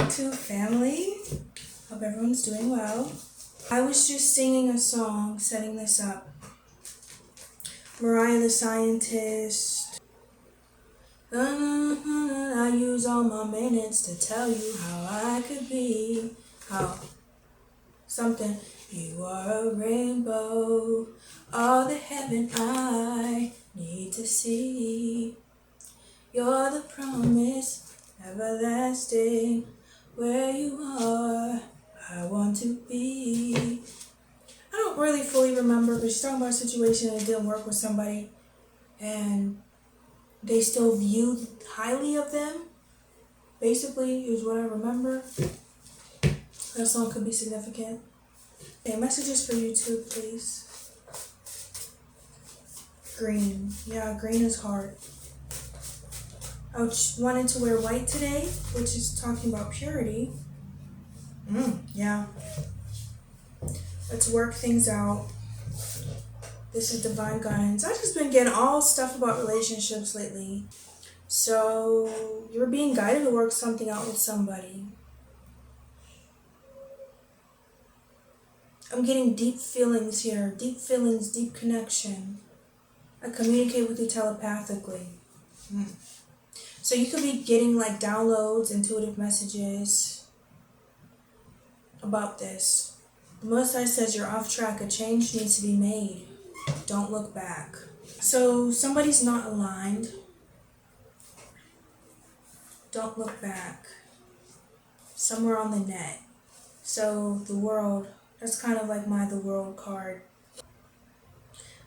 YouTube family. Hope everyone's doing well. I was just singing a song, setting this up. Mariah the Scientist. I use all my minutes to tell you how I could be. How something. You are a rainbow, all the heaven I need to see. You're the promise, everlasting. Where you are, I want to be. I don't really fully remember, but she's talking about a situation that didn't work with somebody and they still viewed highly of them. Basically, is what I remember. That song could be significant. Okay, messages for YouTube, please. Green. Yeah, green is hard. I wanted to wear white today, which is talking about purity. Yeah. Let's work things out. This is divine guidance. I've just been getting all stuff about relationships lately. So you're being guided to work something out with somebody. I'm getting deep feelings here. Deep feelings, deep connection. I communicate with you telepathically. So you could be getting like downloads, intuitive messages about this. The Most High says you're off track. A change needs to be made. Don't look back. So somebody's not aligned. Don't look back. Somewhere on the net. So the world, that's kind of like the world card.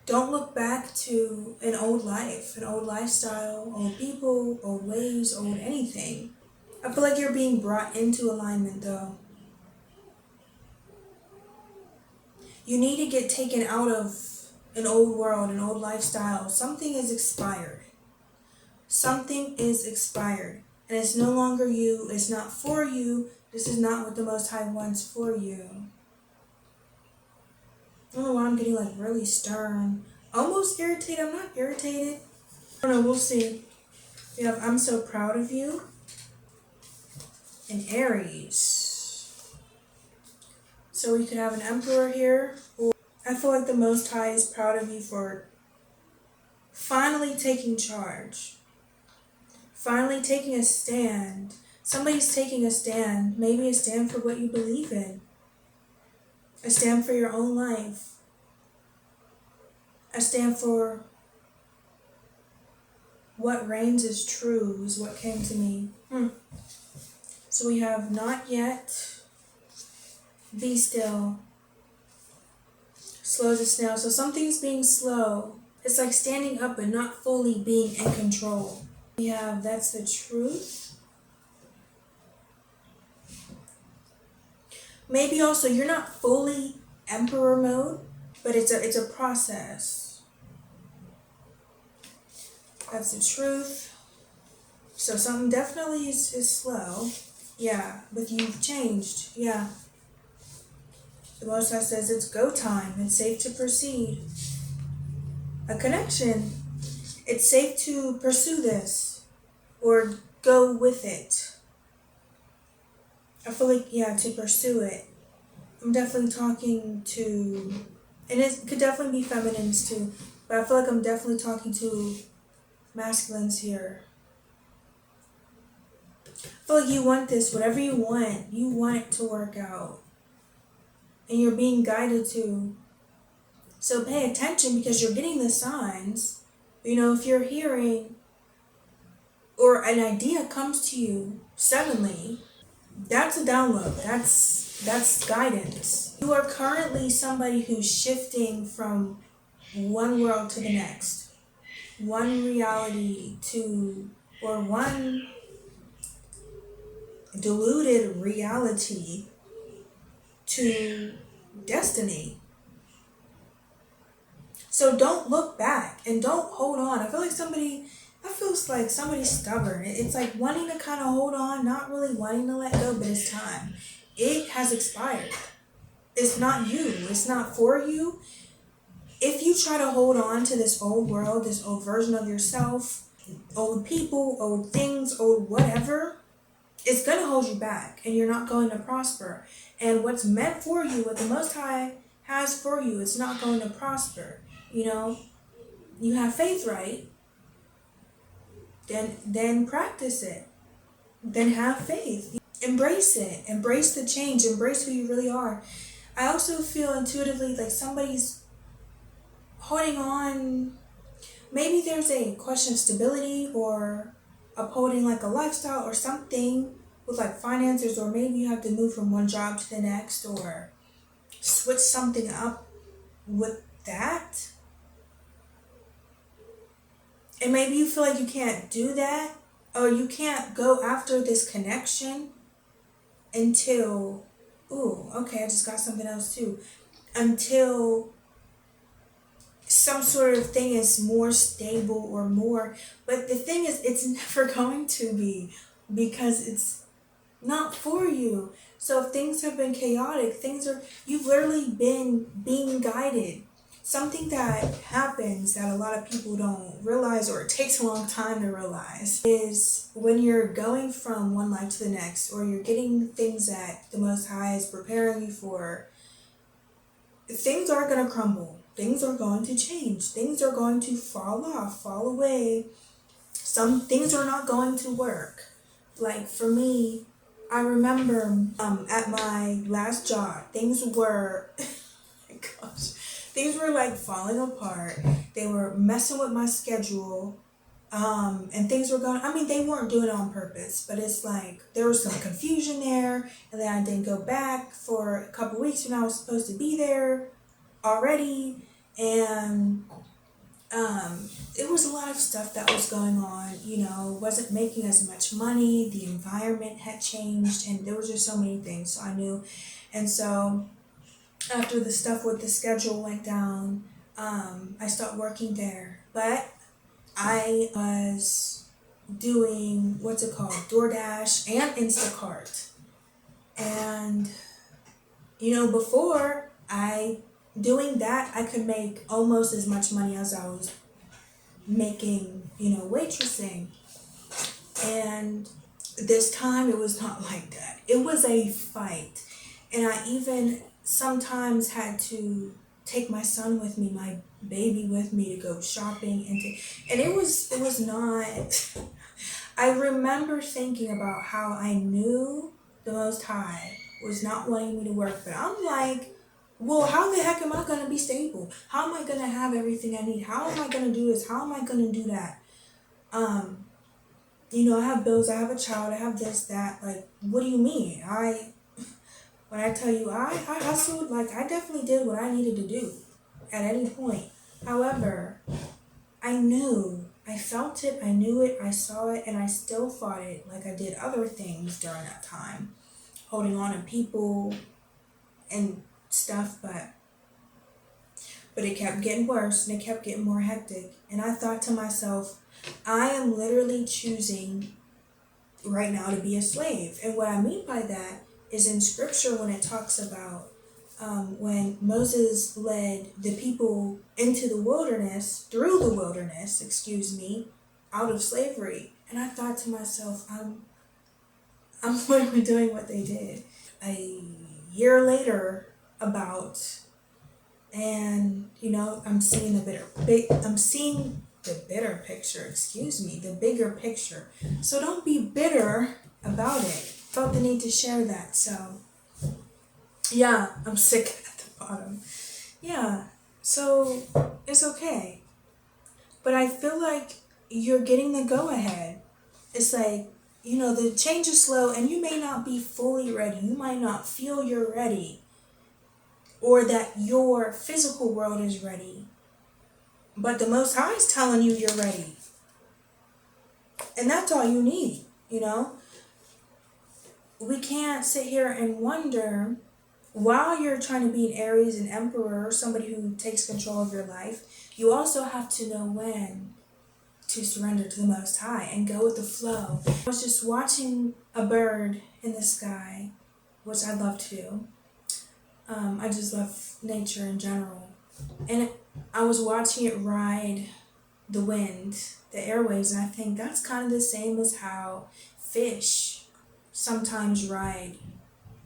Don't look back to an old life, an old lifestyle, old people, old ways, old anything. I feel like you're being brought into alignment though. You need to get taken out of an old world, an old lifestyle. Something is expired. Something is expired. And it's no longer you. It's not for you. This is not what the Most High wants for you. I don't know why I'm getting like really stern. Almost irritated. I'm not irritated. I don't know. We'll see. You have I'm so proud of you. And Aries. So we could have an Emperor here. I feel like the Most High is proud of you for finally taking charge. Finally taking a stand. Somebody's taking a stand. Maybe a stand for what you believe in. A stand for your own life. A stand for what reigns is true is what came to me. So we have not yet. Be still. Slow as a snail. So something's being slow. It's like standing up but not fully being in control. We have that's the truth. Maybe also you're not fully emperor mode, but it's a process. That's the truth. So something definitely is slow. Yeah, but you've changed. Yeah. The Most High says it's go time. It's safe to proceed. A connection. It's safe to pursue this or go with it. I feel like, to pursue it. I'm definitely talking to, and it could definitely be feminines too, but I feel like I'm definitely talking to masculines here. I feel like you want this, whatever you want it to work out. And you're being guided to. So pay attention because you're getting the signs. If you're hearing or an idea comes to you suddenly, that's a download. That's guidance. You are currently somebody who's shifting from one world to the next. One reality or one diluted reality to destiny. So don't look back and don't hold on. I feel like somebody's stubborn. It's like wanting to kind of hold on, not really wanting to let go, but it's time. It has expired. It's not you. It's not for you. If you try to hold on to this old world, this old version of yourself, old people, old things, old whatever, it's going to hold you back and you're not going to prosper. And what's meant for you, what the Most High has for you, it's not going to prosper. You know, you have faith, right? Then practice it. Then have faith. Embrace it. Embrace the change. Embrace who you really are. I also feel intuitively like somebody's holding on. Maybe there's a question of stability or upholding like a lifestyle or something with like finances, or maybe you have to move from one job to the next or switch something up with that. And maybe you feel like you can't do that, or you can't go after this connection until, ooh, okay, I just got something else too. Until some sort of thing is more stable or more. But the thing is, it's never going to be, because it's not for you. So if things have been chaotic, you've literally been being guided. Something that happens that a lot of people don't realize, or it takes a long time to realize, is when you're going from one life to the next, or you're getting things that the Most High is preparing you for, things are going to crumble. Things are going to change. Things are going to fall off, fall away. Some things are not going to work. Like for me, I remember at my last job, things were, my gosh, things were like falling apart. They were messing with my schedule. And things were going, I mean, they weren't doing it on purpose, but it's like there was some confusion there. And then I didn't go back for a couple weeks when I was supposed to be there already. And it was a lot of stuff that was going on, wasn't making as much money, the environment had changed, and there was just so many things, so I knew. And so after the stuff with the schedule went down, I stopped working there, but I was doing, DoorDash and Instacart. And, before doing that, I could make almost as much money as I was making, waitressing. And this time it was not like that. It was a fight. And I even sometimes had to take my son with me, my baby with me, to go shopping and it was not. I remember thinking about how I knew the Most High was not wanting me to work, but I'm like, well, how the heck am I going to be stable? How am I going to have everything I need? How am I going to do this? How am I going to do that? I have bills, I have a child, I have this, that. Like, what do you mean? When I tell you I hustled, like, I definitely did what I needed to do at any point. However, I knew, I felt it, I knew it, I saw it, and I still fought it like I did other things during that time. Holding on to people and stuff, but it kept getting worse and it kept getting more hectic. And I thought to myself, I am literally choosing right now to be a slave. And what I mean by that is in scripture when it talks about when Moses led the people into the wilderness, through the wilderness, out of slavery. And I thought to myself, I'm literally doing what they did. A year later, and I'm seeing the bigger picture. So don't be bitter about it. Felt the need to share that. So yeah, I'm sick at the bottom. Yeah, so it's okay. But I feel like you're getting the go ahead. It's like, the change is slow and you may not be fully ready. You might not feel you're ready, or that your physical world is ready. But the Most High is telling you you're ready. And that's all you need, We can't sit here and wonder, while you're trying to be an Aries, an Emperor, or somebody who takes control of your life, you also have to know when to surrender to the Most High and go with the flow. I was just watching a bird in the sky, which I love to do. I just love nature in general. And I was watching it ride the wind, the airwaves, and I think that's kind of the same as how fish sometimes ride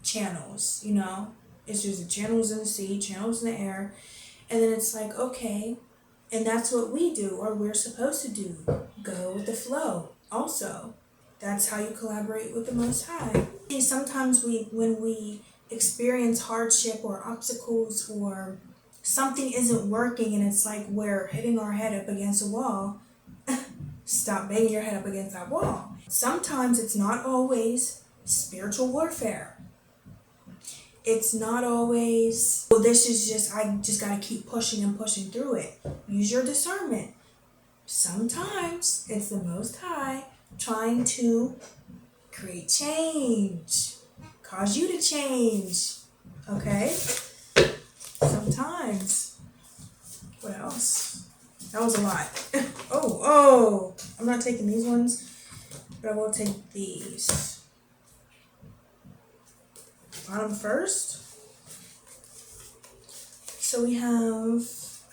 channels, you know? It's just the channels in the sea, channels in the air. And then it's like, okay, and that's what we do, or we're supposed to do. Go with the flow also. That's how you collaborate with the Most High. See, sometimes when we experience hardship or obstacles or something isn't working and it's like we're hitting our head up against a wall, stop banging your head up against that wall. Sometimes it's not always spiritual warfare. It's not always, well, this is just, I just gotta keep pushing and pushing through it. Use your discernment. Sometimes it's the Most High trying to create change, cause you to change, okay? Sometimes. What else? That was a lot. Oh, I'm not taking these ones, but I will take these. Bottom first. So we have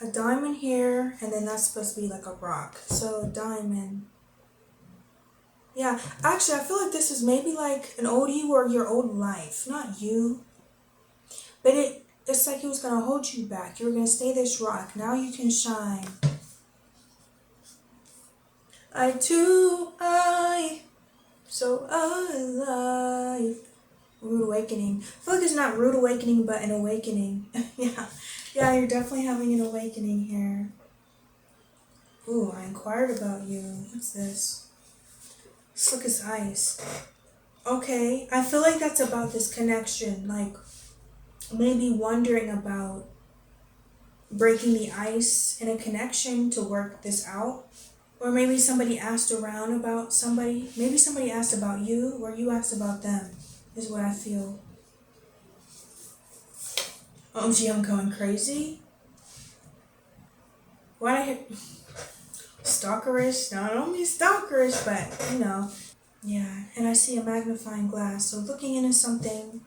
a diamond here, and then that's supposed to be like a rock. So a diamond. Yeah, actually, I feel like this is maybe like an old you or your old life. Not you. But it's like he was going to hold you back. You were going to stay this rock. Now you can shine. So alive. Rude awakening. I feel like it's not rude awakening, but an awakening. Yeah, you're definitely having an awakening here. Ooh, I inquired about you. What's this? Slick as ice. Okay, I feel like that's about this connection. Like, maybe wondering about breaking the ice in a connection to work this out. Or maybe somebody asked around about somebody. Maybe somebody asked about you, or you asked about them, is what I feel. OMG, I'm going crazy. Why did I hit stalkerish? No, I don't mean stalkerish, but you know. Yeah, and I see a magnifying glass. So looking into something,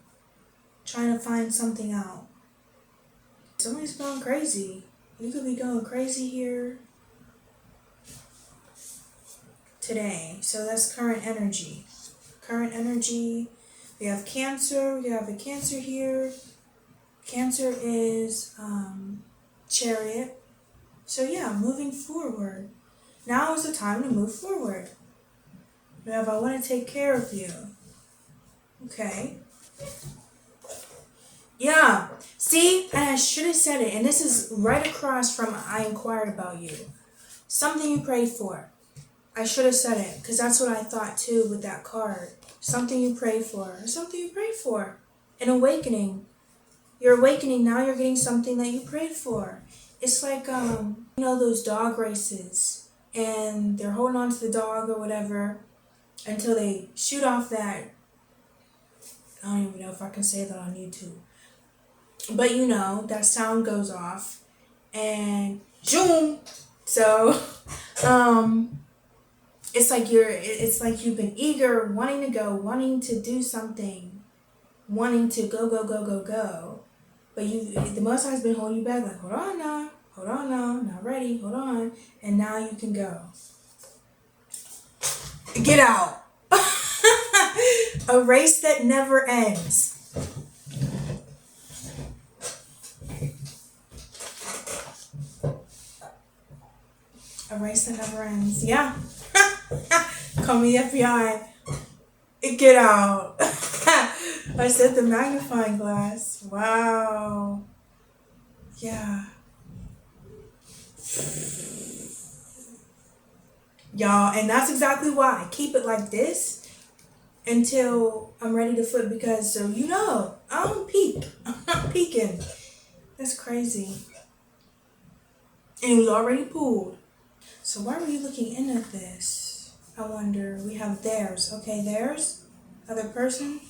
trying to find something out. Somebody's going crazy. You could be going crazy here today. So that's current energy. Current energy. We have Cancer. We have a Cancer here. Cancer is Chariot. So yeah, moving forward. Now is the time to move forward. We have I want to take care of you. Okay. Yeah. See, and I should have said it. And this is right across from I inquired about you. Something you prayed for. I should have said it, because that's what I thought too with that card. Something you prayed for. Something you prayed for. An awakening. You're awakening, now you're getting something that you prayed for. It's like, you know those dog races, and they're holding on to the dog or whatever until they shoot off that, I don't even know if I can say that on YouTube. But you know, that sound goes off, and zoom. So, it's like you've been eager, wanting to go, wanting to do something, wanting to go. But the Most High's been holding you back, like, hold on now, not ready, hold on. And now you can go. Get out. A race that never ends. A race that never ends. Yeah. Call me FBI. Get out. I said the magnifying glass. Wow. Yeah. Y'all, and that's exactly why I keep it like this until I'm ready to flip, because so you know, I don't peek. I'm not peeking. That's crazy. And it was already pulled. So why were you looking in at this? I wonder. We have theirs. Okay, theirs? Other person?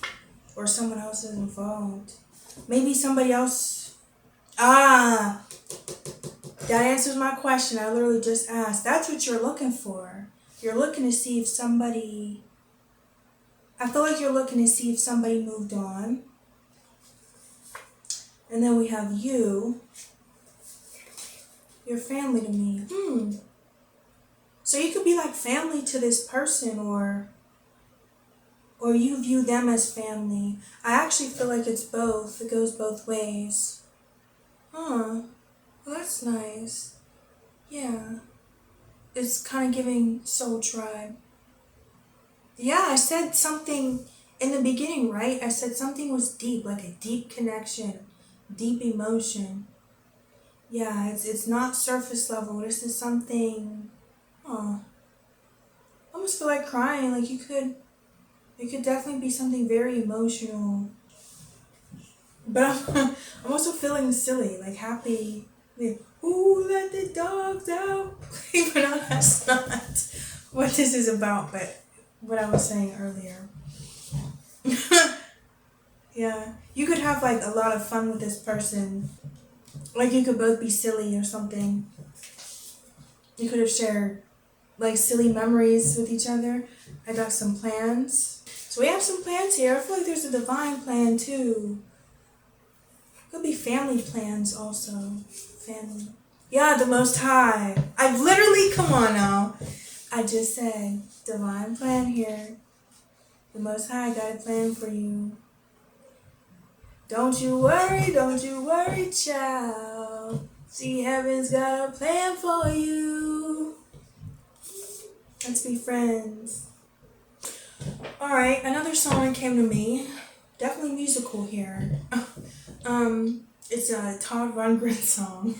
Or someone else is involved. Maybe somebody else. That answers my question. I literally just asked. That's what you're looking for. You're looking to see if somebody... I feel like you're looking to see if somebody moved on. And then we have you. You're family to me. So you could be like family to this person, or or you view them as family. I actually feel like it's both. It goes both ways. Huh. Well, that's nice. Yeah. It's kind of giving soul tribe. Yeah, I said something in the beginning, right? I said something was deep, like a deep connection, deep emotion. Yeah, it's not surface level. This is something. Oh, I almost feel like crying. Like it could definitely be something very emotional. But I'm also feeling silly, like happy. Like, ooh, let the dogs out. Even though that's not what this is about, but what I was saying earlier. Yeah, you could have like a lot of fun with this person. Like you could both be silly or something. You could have shared like silly memories with each other. I got some plans. So we have some plans here. I feel like there's a divine plan too. Could be family plans also. Family. Yeah, the Most High. I literally, come on now. I just said divine plan here. The Most High got a plan for you. Don't you worry, child. See, heaven's got a plan for you. Let's be friends. Alright, another song came to me. Definitely musical here. It's a Todd Rundgren song.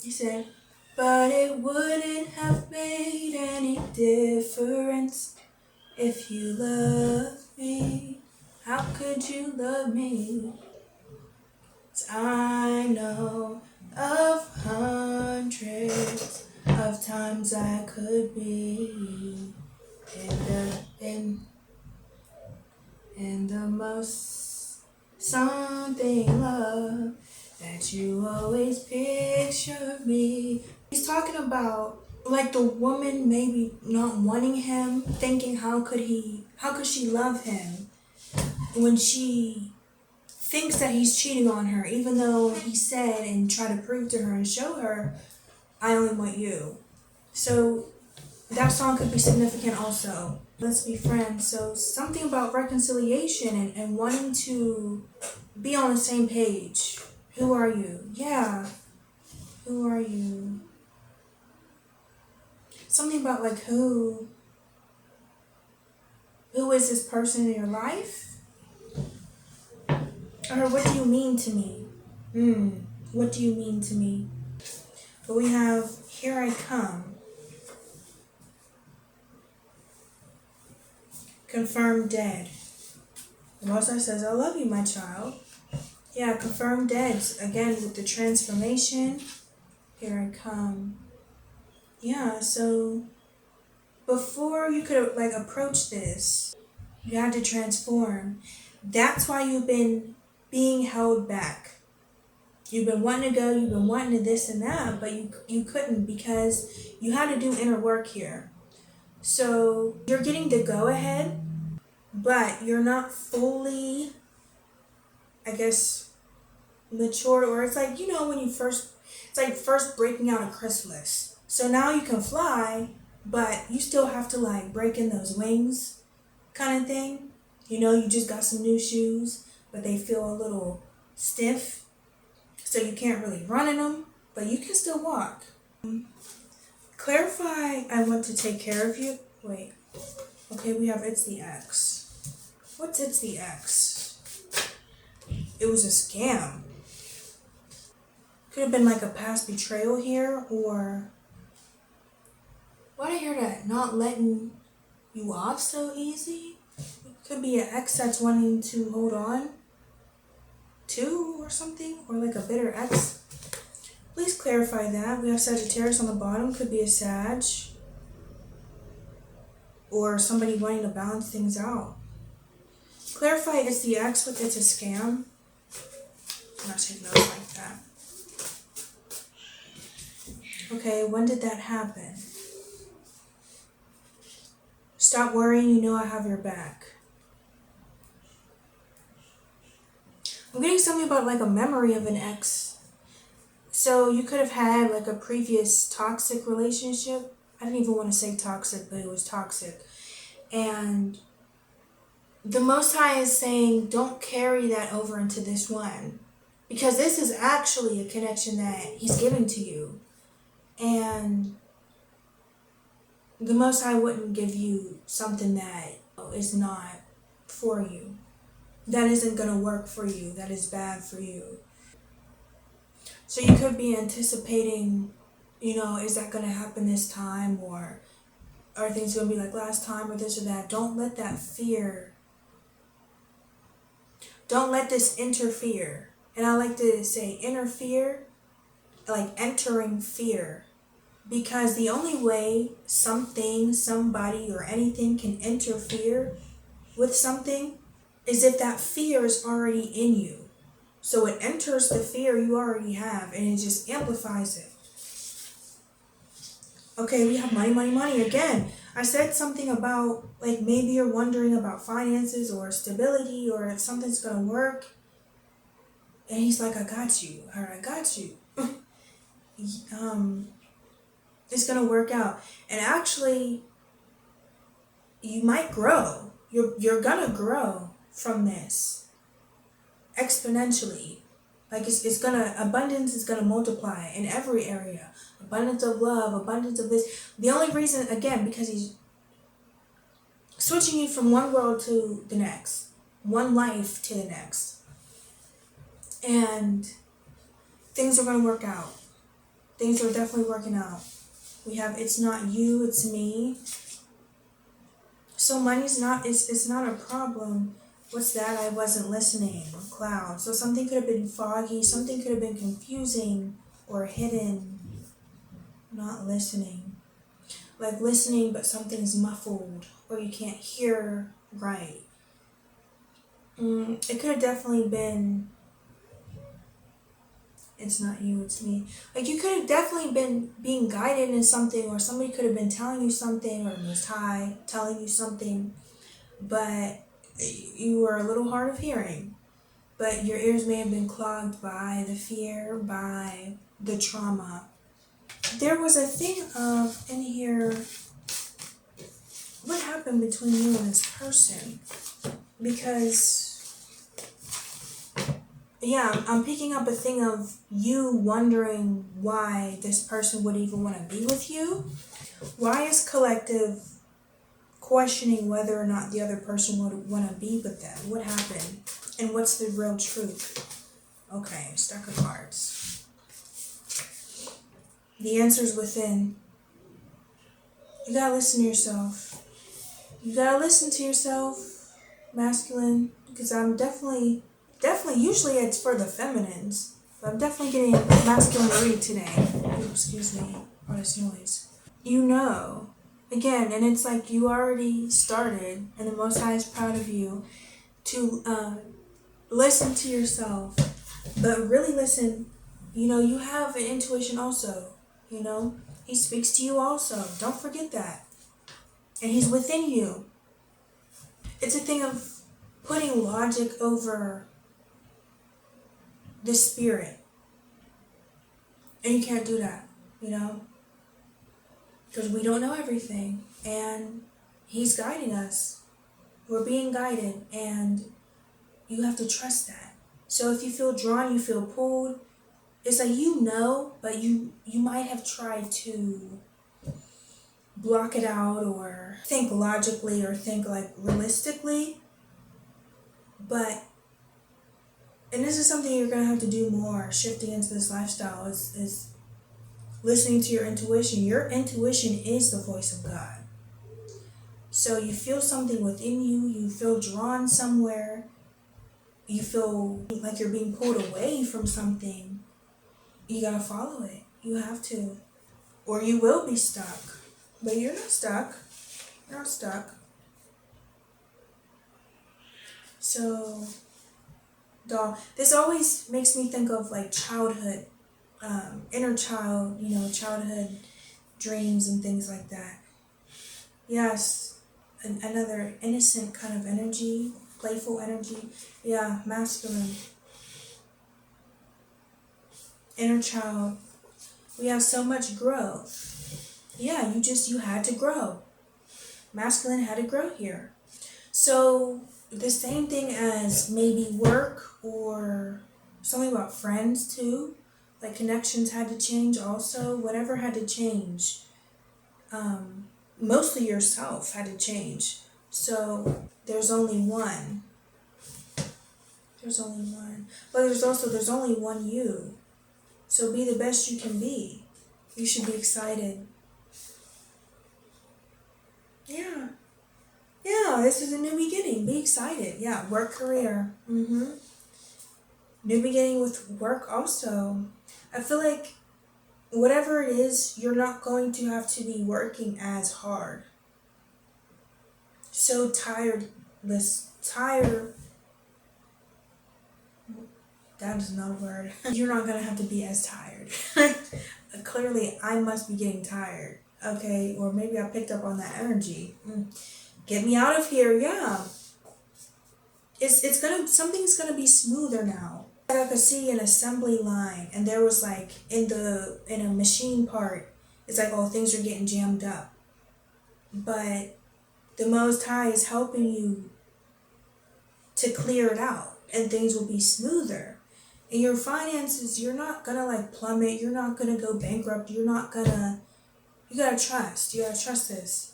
He said, but it wouldn't have made any difference if you loved me. How could you love me? 'Cause I know of hundreds of times I could be in the most something love that you always picture me. He's talking about like the woman maybe not wanting him, thinking how could she love him when she thinks that he's cheating on her, even though he said and tried to prove to her and show her, I only want you. So that song could be significant also. Let's be friends. So something about reconciliation and wanting to be on the same page. Who are you? Yeah. Who are you? Something about like who is this person in your life? Or what do you mean to me? What do you mean to me? But we have Here I Come. Confirmed dead. The Most High says, I love you, my child. Yeah, confirmed dead. Again, with the transformation. Here I come. Yeah, so before you could like approach this, you had to transform. That's why you've been being held back. You've been wanting to go, you've been wanting to this and that, but you couldn't because you had to do inner work here. So you're getting the go ahead, but you're not fully, I guess, matured, or it's like, when it's like first breaking out a chrysalis. So now you can fly, but you still have to like break in those wings kind of thing. You just got some new shoes, but they feel a little stiff. So you can't really run in them, but you can still walk. Clarify, I want to take care of you. Wait. Okay, we have It's the X. What's It's the X? It was a scam. Could have been like a past betrayal here, or why did I hear that? Not letting you off so easy? Could be an ex that's wanting to hold on to or something, or like a bitter ex. Please clarify that. We have Sagittarius on the bottom, could be a Sag, or somebody wanting to balance things out. Clarify It's the X with It's a Scam. I'm not taking notes like that. Okay, when did that happen? Stop worrying, I have your back. I'm getting something about like a memory of an ex. So you could have had like a previous toxic relationship. I didn't even want to say toxic, but it was toxic. And the Most High is saying, don't carry that over into this one. Because this is actually a connection that He's giving to you. And the Most High wouldn't give you something that is not for you. That isn't going to work for you. That is bad for you. So you could be anticipating, is that going to happen this time? Or are things going to be like last time or this or that? Don't let that fear, don't let this interfere. And I like to say interfere, like entering fear. Because the only way something, somebody, or anything can interfere with something is if that fear is already in you. So it enters the fear you already have and it just amplifies it. Okay, we have money, money, money again. I said something about, like, maybe you're wondering about finances or stability or if something's going to work. And He's like, I got you. All right, I got you. It's going to work out. And actually, you might grow. You're going to grow from this exponentially. Like abundance is going to multiply in every area. Abundance of love, abundance of this. The only reason, again, because He's switching you from one world to the next, one life to the next. And things are going to work out. Things are definitely working out. We have, it's not you, it's me. So money's not, it's not a problem. What's that? I wasn't listening. Cloud. So something could have been foggy, something could have been confusing or hidden. Not listening. Like listening, but something's muffled or you can't hear right. It could have definitely been, it's not you, it's me. Like you could have definitely been being guided in something, or somebody could have been telling you something, or Most High telling you something, but you were a little hard of hearing. But your ears may have been clogged by the fear, by the trauma. There was a thing of in here, what happened between you and this person? Because yeah, I'm picking up a thing of you wondering why this person would even want to be with you. Why is collective questioning whether or not the other person would want to be with them? What happened? And what's the real truth? Okay, stack of cards. The answer's within. You gotta listen to yourself. You gotta listen to yourself, masculine, because I'm definitely, usually it's for the feminines, but I'm definitely getting masculine read today. Ooh, excuse me, all this noise. Again, and it's like you already started, and the Most High is proud of you to listen to yourself, but really listen. You have an intuition also, He speaks to you also. Don't forget that. And He's within you. It's a thing of putting logic over the spirit. And you can't do that, because we don't know everything. And He's guiding us. We're being guided, and you have to trust that. So if you feel drawn, you feel pulled, it's like but you might have tried to block it out or think logically or think like realistically. And this is something you're going to have to do more, shifting into this lifestyle, is listening to your intuition. Your intuition is the voice of God. So you feel something within you, you feel drawn somewhere, you feel like you're being pulled away from something, you got to follow it. You have to. Or you will be stuck. But you're not stuck. You're not stuck. So, this always makes me think of like childhood, inner child, childhood dreams and things like that. Yes, another innocent kind of energy, playful energy. Yeah, masculine. Inner child. We have so much growth. Yeah, you had to grow. Masculine had to grow here. So the same thing as maybe work or something about friends too. Like connections had to change also. Whatever had to change. Mostly yourself had to change. So there's only one. There's only one. But there's only one you. So be the best you can be. You should be excited. Yeah. Yeah, this is a new beginning. Be excited. Yeah, work career. New beginning with work also. I feel like whatever it is, you're not going to have to be working as hard. So tired. That is not a word. You're not gonna have to be as tired. Clearly, I must be getting tired. Okay, or maybe I picked up on that energy. Get me out of here. Yeah, something's gonna be smoother now. I could see an assembly line, and there was like in a machine part. It's like, oh, things are getting jammed up, but the Most High is helping you to clear it out, and things will be smoother. In your finances, you're not gonna like plummet. You're not gonna go bankrupt. You're not gonna. You gotta trust. You gotta trust this.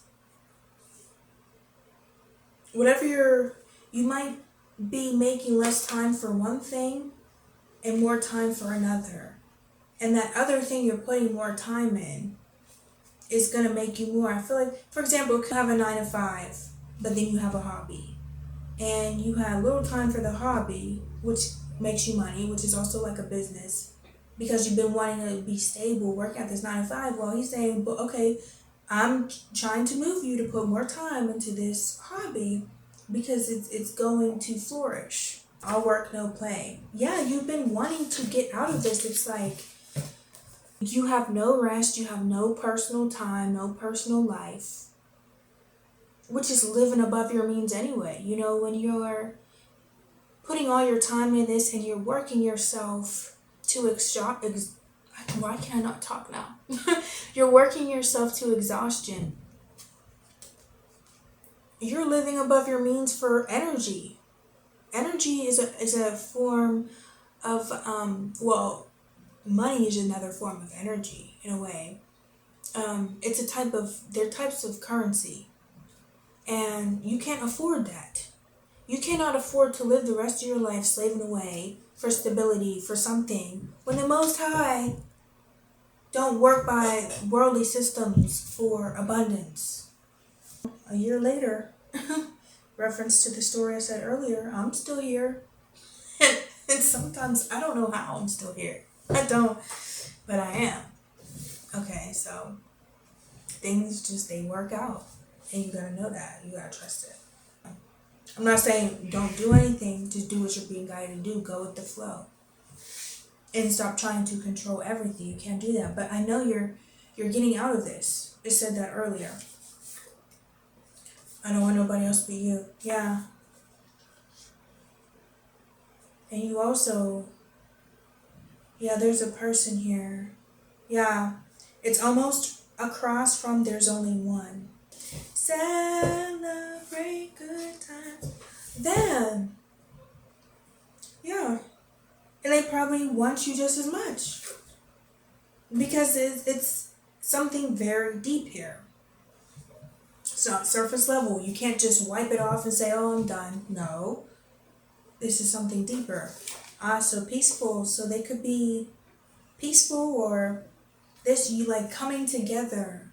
Whatever you might be making less time for one thing and more time for another. And that other thing you're putting more time in is going to make you more. I feel like, for example, you could have a 9 to 5, but then you have a hobby. And you have little time for the hobby, which makes you money, which is also like a business. Because you've been wanting to be stable, work at this 9 to 5. Well, he's saying, but okay, I'm trying to move you to put more time into this hobby because it's going to flourish. All work, no play. Yeah, you've been wanting to get out of this. It's like you have no rest, you have no personal time, no personal life, which is living above your means anyway. You know, when you're putting all your time in this and you're working yourself to why can I not talk now? You're working yourself to exhaustion. You're living above your means for energy. Energy is a form of money is another form of energy in a way. They're types of currency, and you can't afford that. You cannot afford to live the rest of your life slaving away for stability, for something, when the Most High don't work by worldly systems for abundance. A year later, reference to the story I said earlier, I'm still here. And sometimes I don't know how I'm still here. I don't, but I am. Okay, so things they work out. And you gotta know that. You gotta trust it. I'm not saying don't do anything, just do what you're being guided to do. Go with the flow. And stop trying to control everything. You can't do that. But I know you're getting out of this. It said that earlier. I don't want nobody else but you. Yeah. And you also, yeah, there's a person here. Yeah. It's almost across from there's only one. Celebrate good times. Then, yeah. And they probably want you just as much. Because it's something very deep here. It's not surface level. You can't just wipe it off and say, oh, I'm done. No. This is something deeper. So peaceful. So they could be peaceful or this, you like coming together.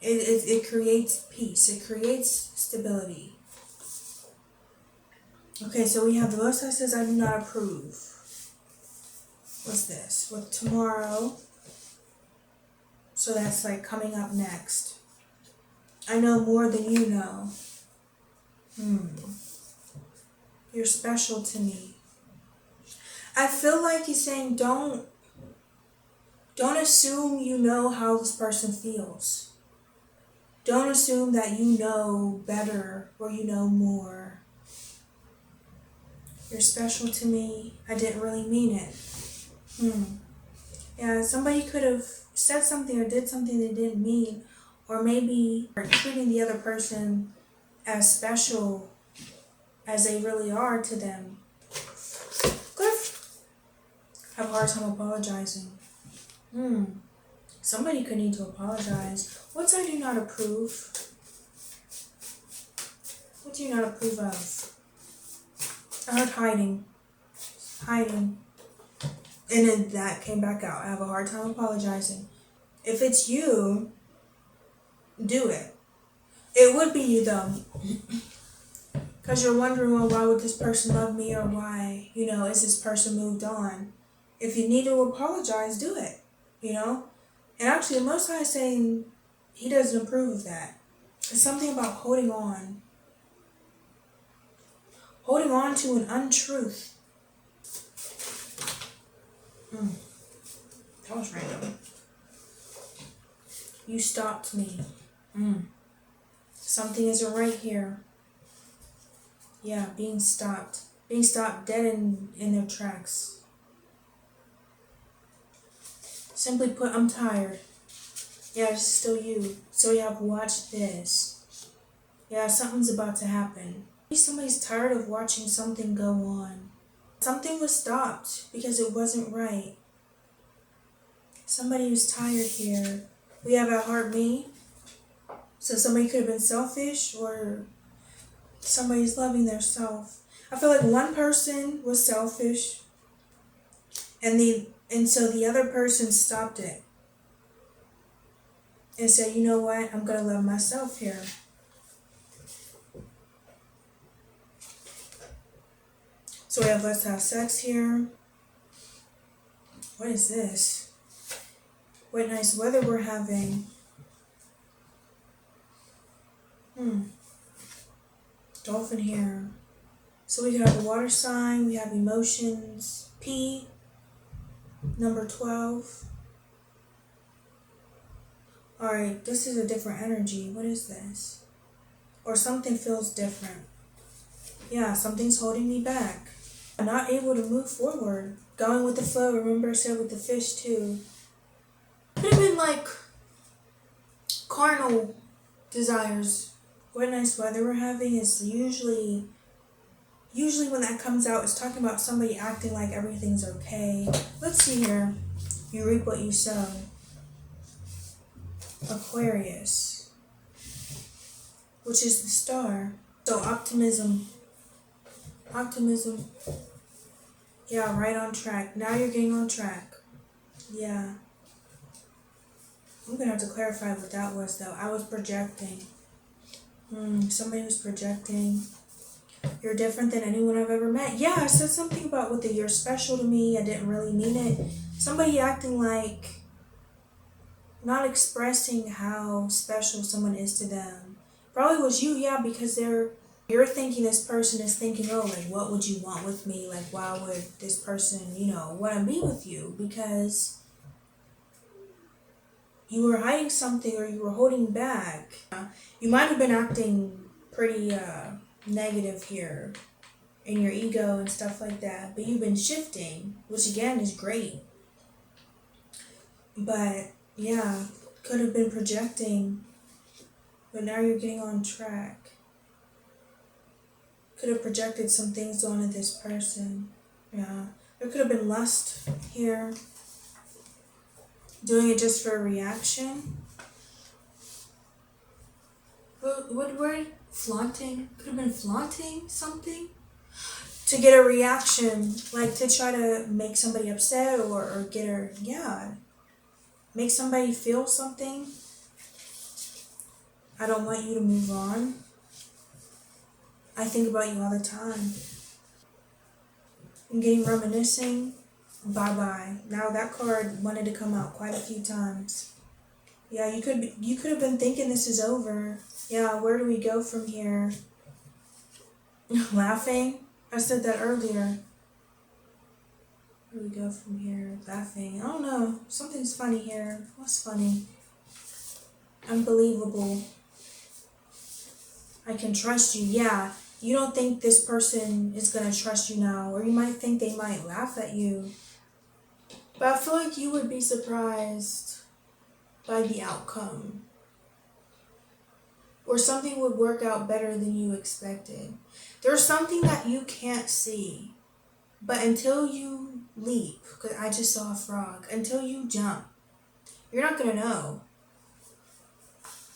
It creates peace. It creates stability. Okay, so we have the Most High says, I do not approve. What's this? With tomorrow. So that's like coming up next. I know more than you know. You're special to me. I feel like he's saying don't assume you know how this person feels. Don't assume that you know better or you know more. You're special to me. I didn't really mean it. Yeah, somebody could have said something or did something they didn't mean, or maybe treating the other person as special as they really are to them. Cliff, have a hard time apologizing. Somebody could need to apologize. What I do not approve? What do you not approve of? I heard hiding. Hiding. And then that came back out. I have a hard time apologizing. If it's you, do it. It would be you though. Because you're wondering, well, why would this person love me, or why, is this person moved on? If you need to apologize, do it, And actually, the Most High is saying he doesn't approve of that. It's something about holding on. Holding on to an untruth. That was random. You stopped me. Something isn't right here. Yeah, being stopped. Being stopped dead in their tracks. Simply put, I'm tired. Yeah, it's still you. So you have watched this. Yeah, something's about to happen. Maybe somebody's tired of watching something go on. Something was stopped because it wasn't right. Somebody was tired here. We have at heart me. So somebody could have been selfish, or somebody's loving their self. I feel like one person was selfish, and so the other person stopped it and said, you know what, I'm gonna love myself here. So we have let's have sex here. What is this? What nice weather we're having. Dolphin here. So we could have a water sign, we have emotions. P, number 12. Alright, this is a different energy. What is this? Or something feels different. Yeah, something's holding me back. I'm not able to move forward. Going with the flow. Remember I said with the fish too. Could have been like carnal desires. What nice weather we're having is usually when that comes out, it's talking about somebody acting like everything's okay. Let's see here. You reap what you sow. Aquarius, which is the star. So optimism. Yeah, right on track. Now you're getting on track. Yeah. I'm gonna have to clarify what that was though. I was projecting. Somebody was projecting. You're different than anyone I've ever met. Yeah, I said something about with the you're special to me. I didn't really mean it. Somebody acting like not expressing how special someone is to them. Probably was you, yeah, because you're thinking this person is thinking, oh, like, what would you want with me? Like, why would this person, want to be with you? Because you were hiding something or you were holding back. You might have been acting pretty negative here in your ego and stuff like that, but you've been shifting, which again is great. But yeah, could have been projecting, but now you're getting on track. Could have projected some things onto this person. Yeah, there could have been lust here. Doing it just for a reaction. What word? Flaunting? Could have been flaunting something? To get a reaction, like to try to make somebody upset or get her, make somebody feel something. I don't want you to move on. I think about you all the time. I'm getting reminiscing. Bye-bye. Now that card wanted to come out quite a few times. Yeah, you could have been thinking this is over. Yeah, where do we go from here? Laughing? I said that earlier. Where do we go from here? Laughing. I don't know. Something's funny here. What's funny? Unbelievable. I can trust you. Yeah. You don't think this person is going to trust you now, or you might think they might laugh at you. But I feel like you would be surprised by the outcome. or something would work out better than you expected. There's something that you can't see, but until you leap, because I just saw a frog, until you jump, you're not gonna know.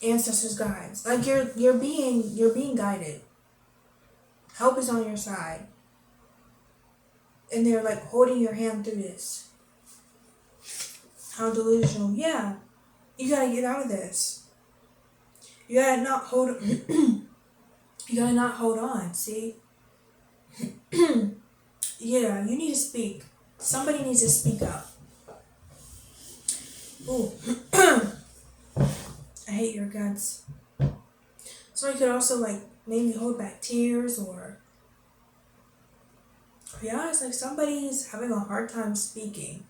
Ancestors, guides, like you're being guided. Help is on your side, and they're like holding your hand through this. How delusional? Yeah, you gotta get out of this. You gotta not hold. You gotta not hold on. See? Yeah, you need to speak. Somebody needs to speak up. Ooh, I hate your guts. Somebody could also like maybe hold back tears, or to be honest, like somebody's having a hard time speaking.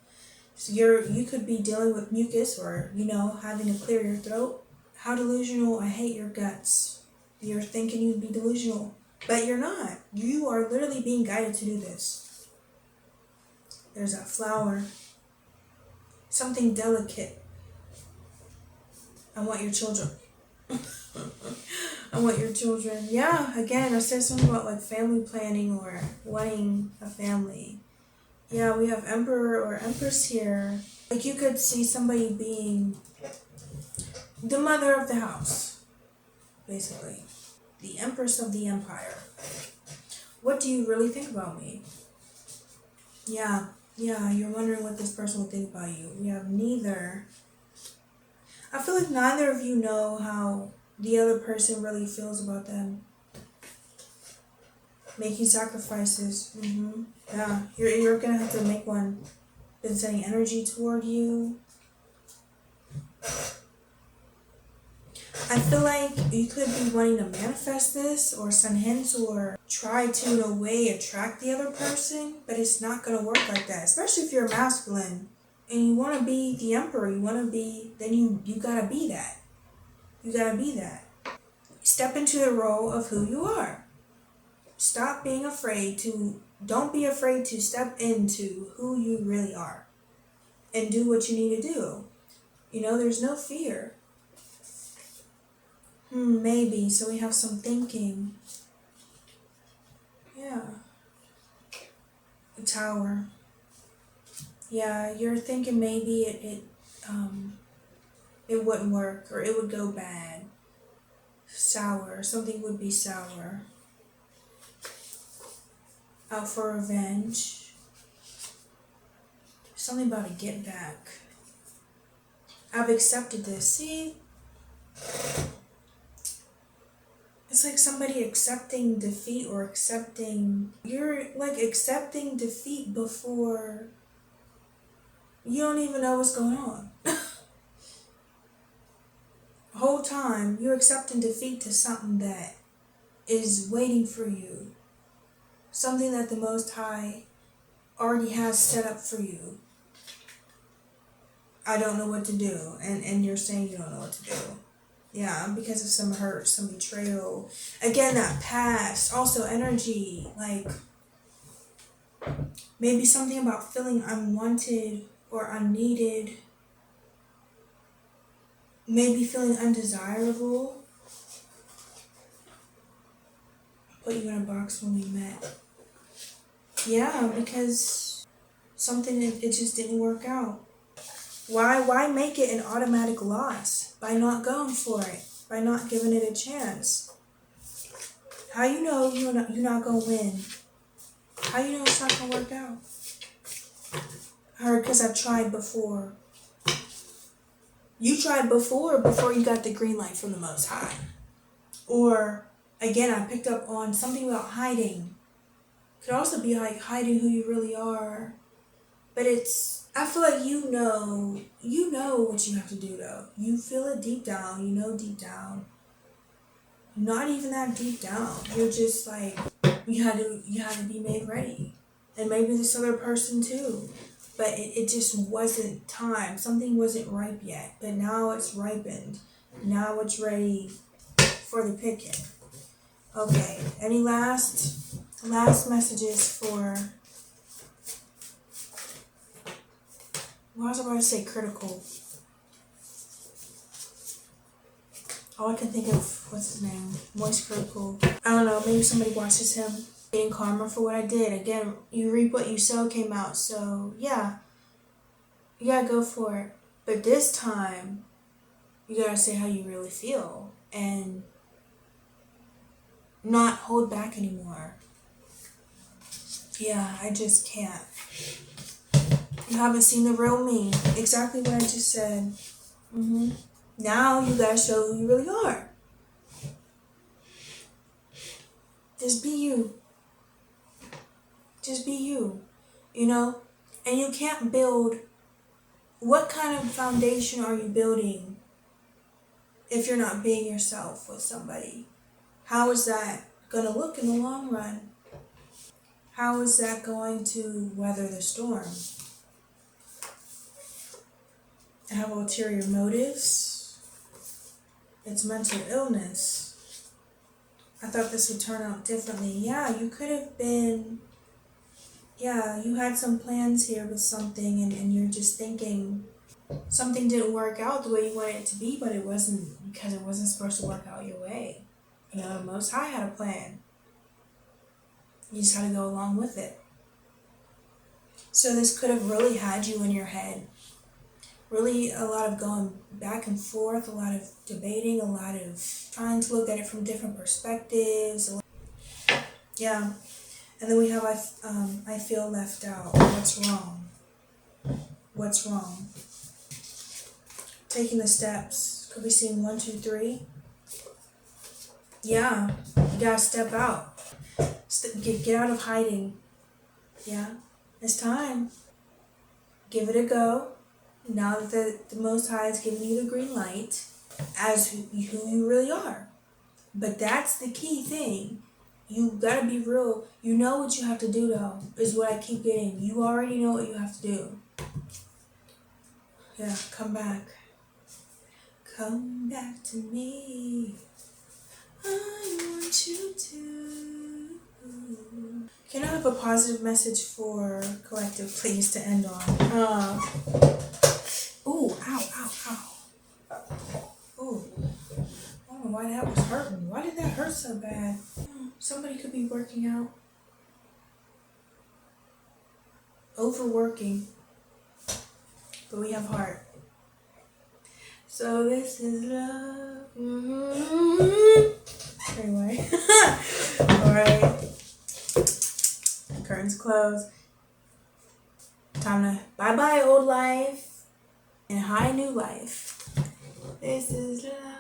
So you could be dealing with mucus, or having to clear your throat. How delusional? I hate your guts. You're thinking you'd be delusional, but you're not. You are literally being guided to do this. There's that flower. Something delicate. I want your children. I want your children. Yeah, again, I said something about like family planning or wanting a family. Yeah, we have Emperor or Empress here. Like you could see somebody being the mother of the house, basically. The Empress of the Empire. What do you really think about me? Yeah, you're wondering what this person will think about you. We have neither. I feel like neither of you know how the other person really feels about them. Making sacrifices. Yeah, you're gonna have to make one. Been sending energy toward you. I feel like you could be wanting to manifest this or send hints or try to, in a way, attract the other person, but it's not going to work like that, especially if you're masculine and you want to be the emperor. You want to be, then you got to be that. You got to be that. Step into the role of who you are. Stop being afraid to, don't be afraid to step into who you really are and do what you need to do. There's no fear. Maybe. So we have some thinking. Yeah. A tower. Yeah, you're thinking maybe it wouldn't work, or it would go bad. Sour. Something would be sour. Out for revenge. Something about to get back. I've accepted this. See? It's like somebody accepting defeat, or you're like accepting defeat before you don't even know what's going on. The whole time you're accepting defeat to something that is waiting for you. Something that the Most High already has set up for you. I don't know what to do. And you're saying you don't know what to do. Yeah, because of some hurt, some betrayal. Again, that past. Also energy. Like, maybe something about feeling unwanted or unneeded. Maybe feeling undesirable. I put you in a box when we met. Yeah, because something, it just didn't work out. Why make it an automatic loss by not going for it, by not giving it a chance? How you know you're not gonna win? How you know it's not gonna work out? I heard because I've tried before. You tried before you got the green light from the Most High. Or again, I picked up on something about hiding. Could also be like hiding who you really are. But I feel like you know what you have to do though. You feel it deep down, deep down. Not even that deep down. You're just like, you had to be made ready. And maybe this other person too. But it just wasn't time. Something wasn't ripe yet. But now it's ripened. Now it's ready for the picking. Okay. Any last messages for, what was I about to say? Critical. All I can think of, what's his name? Moist Critical. I don't know, maybe somebody watches him. Getting karma for what I did. Again, you reap what you sow came out. So, yeah. You gotta go for it. But this time, you gotta say how you really feel. And not hold back anymore. Yeah, I just can't. You haven't seen the real me. Exactly what I just said. Now you gotta show who you really are. Just be you. Just be you. You know? And you can't build. What kind of foundation are you building if you're not being yourself with somebody? How is that gonna look in the long run? How is that going to weather the storm? Have ulterior motives? It's mental illness. I thought this would turn out differently. Yeah, you could have been, yeah, you had some plans here with something and you're just thinking something didn't work out the way you wanted it to be, but it wasn't because it wasn't supposed to work out your way. You know, the Most High had a plan. You just had to go along with it. So this could have really had you in your head. Really a lot of going back and forth, a lot of debating, a lot of trying to look at it from different perspectives. Yeah. And then we have I feel left out. What's wrong? What's wrong? Taking the steps. Could be seen 1, 2, 3. Yeah. You gotta step out. Get out of hiding. Yeah. It's time. Give it a go. Now that the Most High is giving you the green light as who you really are. But that's the key thing. You gotta be real. You know what you have to do though, is what I keep getting. You already know what you have to do. Yeah, come back. Come back to me. I want you to. Can I have a positive message for Collective, please, to end on? Ooh, ow. Ooh. I don't know why that was hurting. Why did that hurt so bad? Somebody could be working out. Overworking. But we have heart. So this is love. Anyway. Alright. Curtains closed. Time to bye-bye old life and hi new life. This is love.